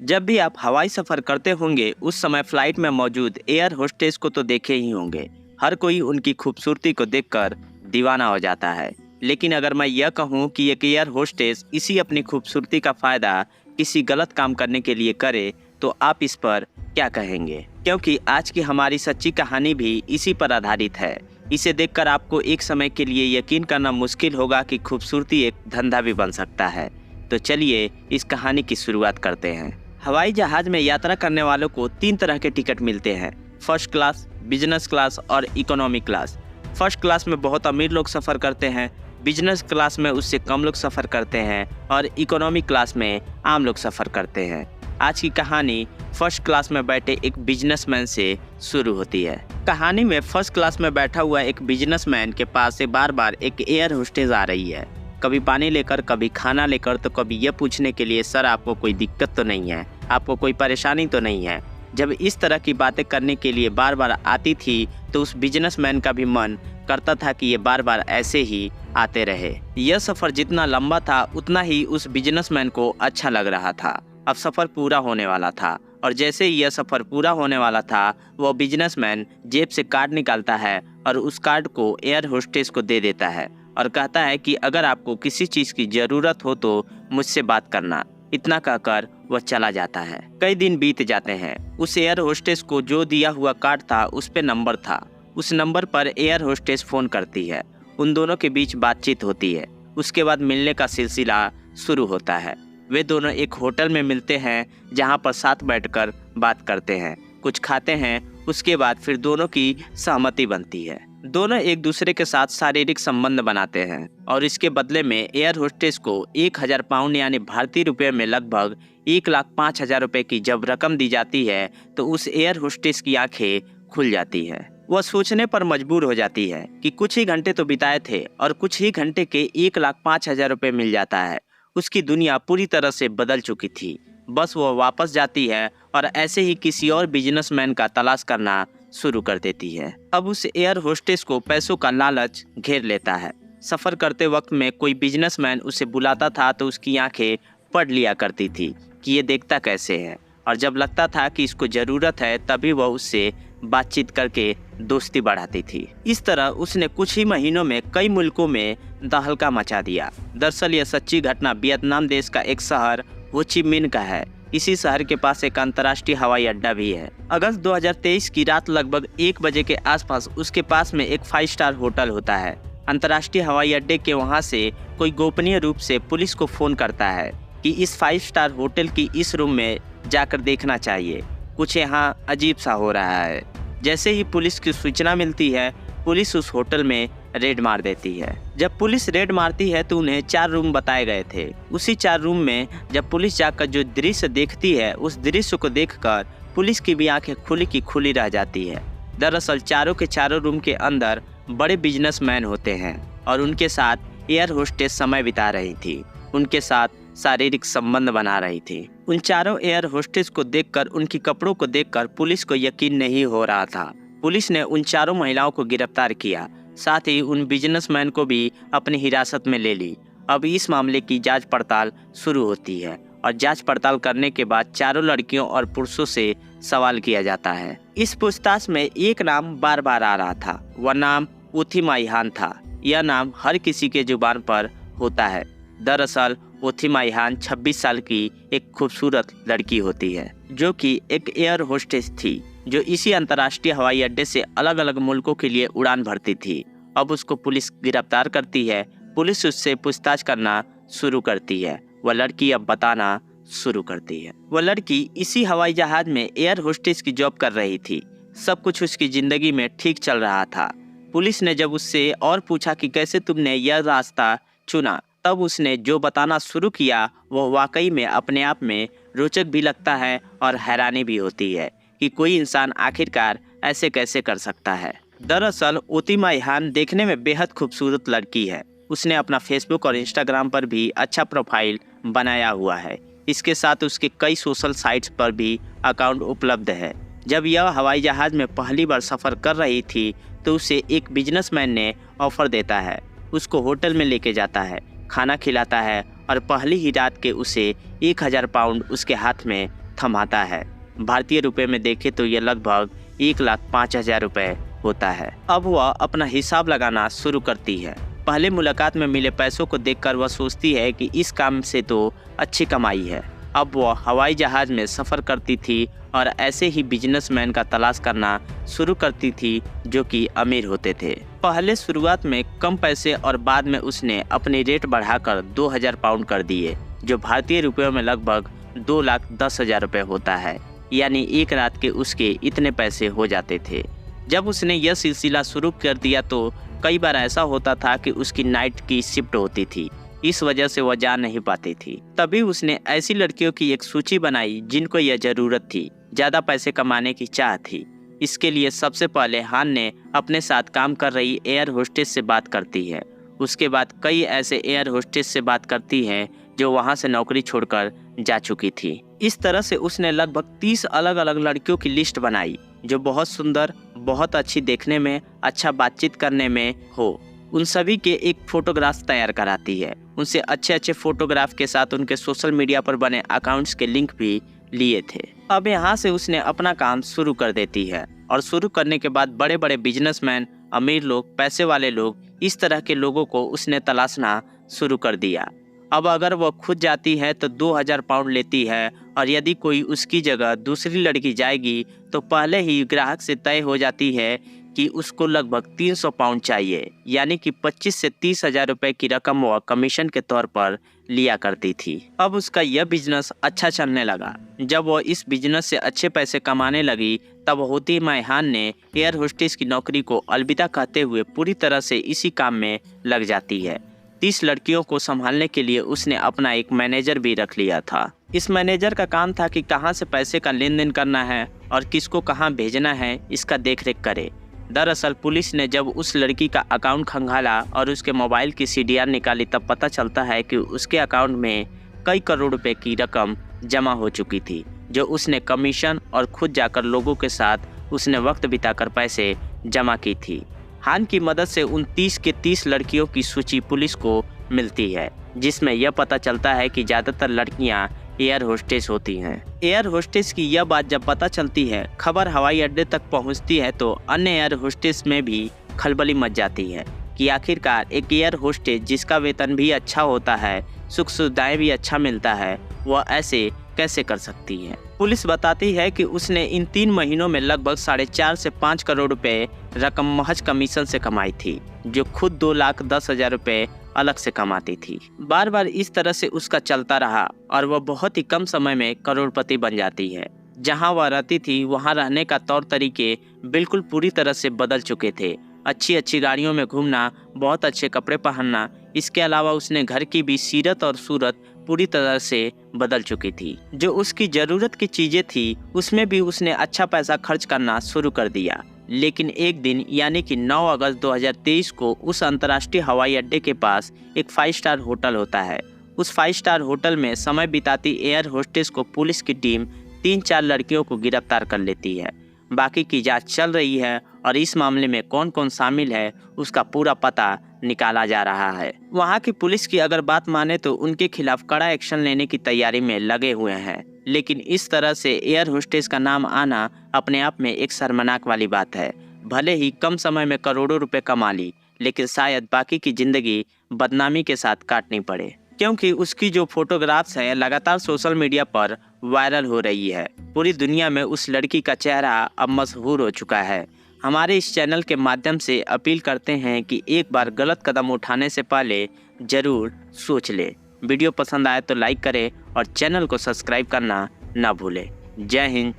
जब भी आप हवाई सफ़र करते होंगे उस समय फ़्लाइट में मौजूद एयर होस्टेस को तो देखे ही होंगे। हर कोई उनकी खूबसूरती को देखकर दीवाना हो जाता है। लेकिन अगर मैं यह कहूँ कि एक एयर होस्टेस इसी अपनी खूबसूरती का फ़ायदा किसी गलत काम करने के लिए करे तो आप इस पर क्या कहेंगे? क्योंकि आज की हमारी सच्ची कहानी भी इसी पर आधारित है। इसे देखकर आपको एक समय के लिए यकीन करना मुश्किल होगा कि खूबसूरती एक धंधा भी बन सकता है। तो चलिए इस कहानी की शुरुआत करते हैं। हवाई जहाज में यात्रा करने वालों को 3 तरह के टिकट मिलते हैं, फर्स्ट क्लास, बिजनेस क्लास और इकोनॉमी क्लास। फर्स्ट क्लास में बहुत अमीर लोग सफ़र करते हैं, बिजनेस क्लास में उससे कम लोग सफ़र करते हैं और इकोनॉमी क्लास में आम लोग सफ़र करते हैं। आज की कहानी फर्स्ट क्लास में बैठे एक बिजनेसमैन से शुरू होती है। कहानी में फर्स्ट क्लास में बैठा हुआ एक बिजनेसमैन के पास से बार बार एक एयर होस्टेस आ रही है, कभी पानी लेकर, कभी खाना लेकर, तो कभी यह पूछने के लिए सर आपको कोई दिक्कत तो नहीं है, आपको कोई परेशानी तो नहीं है। जब इस तरह की बातें करने के लिए बार बार आती थी तो उस बिजनेसमैन का भी मन करता था कि ये बार बार ऐसे ही आते रहे। यह सफ़र जितना लंबा था उतना ही उस बिजनेसमैन को अच्छा लग रहा था। अब सफ़र पूरा होने वाला था और जैसे ही यह सफ़र पूरा होने वाला था वो बिजनेसमैन जेब से कार्ड निकालता है और उस कार्ड को एयर होस्टेस को दे देता है और कहता है कि अगर आपको किसी चीज़ की ज़रूरत हो तो मुझसे बात करना। इतना कहकर वह चला जाता है। कई दिन बीत जाते हैं। उस एयर होस्टेस को जो दिया हुआ कार्ड था उस पे नंबर था। उस नंबर पर एयर होस्टेस फ़ोन करती है। उन दोनों के बीच बातचीत होती है। उसके बाद मिलने का सिलसिला शुरू होता है। वे दोनों एक होटल में मिलते हैं जहाँ पर साथ बैठकर बात करते हैं, कुछ खाते हैं। उसके बाद फिर दोनों की सहमति बनती है। दोनों एक दूसरे के साथ शारीरिक संबंध बनाते हैं और इसके बदले में एयर होस्टेस को 1000 पाउंड यानी भारतीय रुपये में लगभग 1,05,000 रुपये की जब रकम दी जाती है तो उस एयर होस्टेस की आंखें खुल जाती है। वह सोचने पर मजबूर हो जाती है कि कुछ ही घंटे तो बिताए थे और कुछ ही घंटे के 1,05,000 रुपये मिल जाता है। उसकी दुनिया पूरी तरह से बदल चुकी थी। बस वह वापस जाती है और ऐसे ही किसी और बिजनेसमैन का तलाश करना शुरू कर देती है। अब उस एयर होस्टेस को पैसों का लालच घेर लेता है। सफ़र करते वक्त में कोई बिजनेसमैन उसे बुलाता था तो उसकी आंखें पढ़ लिया करती थी कि ये देखता कैसे है, और जब लगता था कि इसको ज़रूरत है तभी वह उससे बातचीत करके दोस्ती बढ़ाती थी। इस तरह उसने कुछ ही महीनों में कई मुल्कों में तहलका मचा दिया। दरअसल यह सच्ची घटना वियतनाम देश का एक शहर हो ची मिन्ह का है। इसी शहर के पास एक अंतर्राष्ट्रीय हवाई अड्डा भी है। अगस्त 2023 की रात लगभग 1 बजे के आसपास उसके पास में एक 5 स्टार होटल होता है। अंतर्राष्ट्रीय हवाई अड्डे के वहां से कोई गोपनीय रूप से पुलिस को फोन करता है कि इस 5 स्टार होटल की इस रूम में जाकर देखना चाहिए, कुछ यहाँ अजीब सा हो रहा है। जैसे ही पुलिस की सूचना मिलती है पुलिस उस होटल में रेड मार देती है। जब पुलिस रेड मारती है तो उन्हें 4 रूम बताए गए थे। उसी 4 रूम में जब पुलिस जाकर जो दृश्य देखती है उस दृश्य को देखकर पुलिस की भी आंखें खुली की खुली रह जाती है। दरअसल चारों के चारों रूम के अंदर बड़े बिजनेसमैन होते हैं और उनके साथ एयर होस्टेस समय बिता रही थी, उनके साथ शारीरिक संबंध बना रही थी। उन चारों एयर होस्टेस को देखकर, उनकी कपड़ों को देखकर पुलिस को यकीन नहीं हो रहा था। पुलिस ने उन चारों महिलाओं को गिरफ्तार किया, साथ ही उन बिजनेसमैन को भी अपनी हिरासत में ले ली। अब इस मामले की जांच पड़ताल शुरू होती है और जांच पड़ताल करने के बाद चारों लड़कियों और पुरुषों से सवाल किया जाता है। इस पूछताछ में एक नाम बार बार आ रहा था, वह नाम उथी माइहान था। यह नाम हर किसी के जुबान पर होता है। दरअसल उथी माइहान 26 साल की एक खूबसूरत लड़की होती है जो कि एक एयर होस्टेस थी जो इसी अंतर्राष्ट्रीय हवाई अड्डे से अलग अलग मुल्कों के लिए उड़ान भरती थी। अब उसको पुलिस गिरफ्तार करती है। पुलिस उससे पूछताछ करना शुरू करती है। वह लड़की अब बताना शुरू करती है। वह लड़की इसी हवाई जहाज में एयर होस्टेस की जॉब कर रही थी। सब कुछ उसकी ज़िंदगी में ठीक चल रहा था। पुलिस ने जब उससे और पूछा कि कैसे तुमने यह रास्ता चुना, तब उसने जो बताना शुरू किया वह वाकई में अपने आप में रोचक भी लगता है और हैरानी भी होती है कि कोई इंसान आखिरकार ऐसे कैसे कर सकता है। दरअसल उथी माइहान देखने में बेहद खूबसूरत लड़की है। उसने अपना फेसबुक और इंस्टाग्राम पर भी अच्छा प्रोफाइल बनाया हुआ है। इसके साथ उसके कई सोशल साइट्स पर भी अकाउंट उपलब्ध है। जब यह हवाई जहाज़ में पहली बार सफ़र कर रही थी तो उसे एक बिजनेसमैन ने ऑफ़र देता है। उसको होटल में लेके जाता है, खाना खिलाता है और पहली ही रात के उसे 1000 पाउंड उसके हाथ में थमाता है। भारतीय रुपए में देखे तो यह लगभग 1,05,000 रुपए होता है। अब वह अपना हिसाब लगाना शुरू करती है। पहले मुलाकात में मिले पैसों को देखकर वह सोचती है कि इस काम से तो अच्छी कमाई है। अब वह हवाई जहाज में सफ़र करती थी और ऐसे ही बिजनेसमैन का तलाश करना शुरू करती थी जो कि अमीर होते थे। पहले शुरुआत में कम पैसे और बाद में उसने अपनी रेट बढ़ाकर 2,000 पाउंड कर दिए, जो भारतीय रुपयों में लगभग 2,10,000 रुपये होता है। यानी एक रात के उसके इतने पैसे हो जाते थे। जब उसने यह सिलसिला शुरू कर दिया तो कई बार ऐसा होता था कि उसकी नाइट की शिफ्ट होती थी, इस वजह से वह जा नहीं पाती थी। तभी उसने ऐसी लड़कियों की एक सूची बनाई जिनको यह ज़रूरत थी, ज़्यादा पैसे कमाने की चाह थी। इसके लिए सबसे पहले हान ने अपने साथ काम कर रही एयर होस्टेस से बात करती है। उसके बाद कई ऐसे एयर होस्टेस से बात करती है जो वहाँ से नौकरी छोड़कर जा चुकी थी। इस तरह से उसने लगभग 30 अलग अलग लड़कियों की लिस्ट बनाई जो बहुत सुंदर, बहुत अच्छी देखने में, अच्छा बातचीत करने में हो। उन सभी के एक फोटोग्राफ तैयार कराती है। उनसे अच्छे अच्छे फोटोग्राफ के साथ उनके सोशल मीडिया पर बने अकाउंट्स के लिंक भी लिए थे। अब यहाँ से उसने अपना काम शुरू कर देती है और शुरू करने के बाद बड़े बड़े बिजनेसमैन, अमीर लोग, पैसे वाले लोग, इस तरह के लोगों को उसने तलाशना शुरू कर दिया। अब अगर वह खुद जाती है तो 2,000 पाउंड लेती है और यदि कोई उसकी जगह दूसरी लड़की जाएगी तो पहले ही ग्राहक से तय हो जाती है कि उसको लगभग 300 पाउंड चाहिए, यानी कि 25 से 30,000 रुपये की रकम वह कमीशन के तौर पर लिया करती थी। अब उसका यह बिजनेस अच्छा चलने लगा। जब वह इस बिजनेस से अच्छे पैसे कमाने लगी तब होती मैहान ने एयर होस्टेस की नौकरी को अलविदा कहते हुए पूरी तरह से इसी काम में लग जाती है। 30 लड़कियों को संभालने के लिए उसने अपना एक मैनेजर भी रख लिया था। इस मैनेजर का काम था कि कहां से पैसे का लेन देन करना है और किसको कहां भेजना है, इसका देखरेख करे। दरअसल पुलिस ने जब उस लड़की का अकाउंट खंगाला और उसके मोबाइल की CDR निकाली तब पता चलता है कि उसके अकाउंट में कई करोड़ रुपए की रकम जमा हो चुकी थी, जो उसने कमीशन और खुद जाकर लोगों के साथ उसने वक्त बिताकर पैसे जमा की थी। हान की मदद से उन 30 के 30 लड़कियों की सूची पुलिस को मिलती है, जिसमें यह पता चलता है कि ज़्यादातर लड़कियां एयर होस्टेस होती हैं। एयर होस्टेस की यह बात जब पता चलती है, खबर हवाई अड्डे तक पहुंचती है तो अन्य एयर होस्टेस में भी खलबली मच जाती है कि आखिरकार एक एयर होस्टेस जिसका वेतन भी अच्छा होता है, सुख सुविधाएं भी अच्छा मिलता है, वह ऐसे कैसे कर सकती है। पुलिस बताती है कि उसने इन 3 महीनों में लगभग 4.5 से 5 करोड़ रुपए रकम महज कमीशन से कमाई थी, जो खुद 2,10,000 रुपए अलग से कमाती थी। बार बार इस तरह से उसका चलता रहा और वह बहुत ही कम समय में करोड़पति बन जाती है। जहां वह रहती थी वहां रहने का तौर तरीके बिल्कुल पूरी तरह से बदल चुके थे। अच्छी अच्छी गाड़ियों में घूमना, बहुत अच्छे कपड़े पहनना, इसके अलावा उसने घर की भी सीरत और सूरत पूरी तरह से बदल चुकी थी। जो उसकी ज़रूरत की चीज़ें थी उसमें भी उसने अच्छा पैसा खर्च करना शुरू कर दिया। लेकिन एक दिन यानी कि 9 अगस्त 2023 को उस अंतर्राष्ट्रीय हवाई अड्डे के पास एक 5 स्टार होटल होता है। उस 5 स्टार होटल में समय बिताती एयर होस्टेस को पुलिस की टीम 3-4 लड़कियों को गिरफ्तार कर लेती है। बाकी की जांच चल रही है और इस मामले में कौन कौन शामिल है उसका पूरा पता निकाला जा रहा है। वहाँ की पुलिस की अगर बात माने तो उनके खिलाफ कड़ा एक्शन लेने की तैयारी में लगे हुए हैं। लेकिन इस तरह से एयर होस्टेस का नाम आना अपने आप में एक शर्मनाक वाली बात है। भले ही कम समय में करोड़ों रुपए कमा ली, लेकिन शायद बाकी की जिंदगी बदनामी के साथ काटनी पड़े, क्योंकि उसकी जो फोटोग्राफ्स है लगातार सोशल मीडिया पर वायरल हो रही है। पूरी दुनिया में उस लड़की का चेहरा अब मशहूर हो चुका है। हमारे इस चैनल के माध्यम से अपील करते हैं कि एक बार गलत कदम उठाने से पहले ज़रूर सोच ले। वीडियो पसंद आए तो लाइक करें और चैनल को सब्सक्राइब करना ना भूलें। जय हिंद,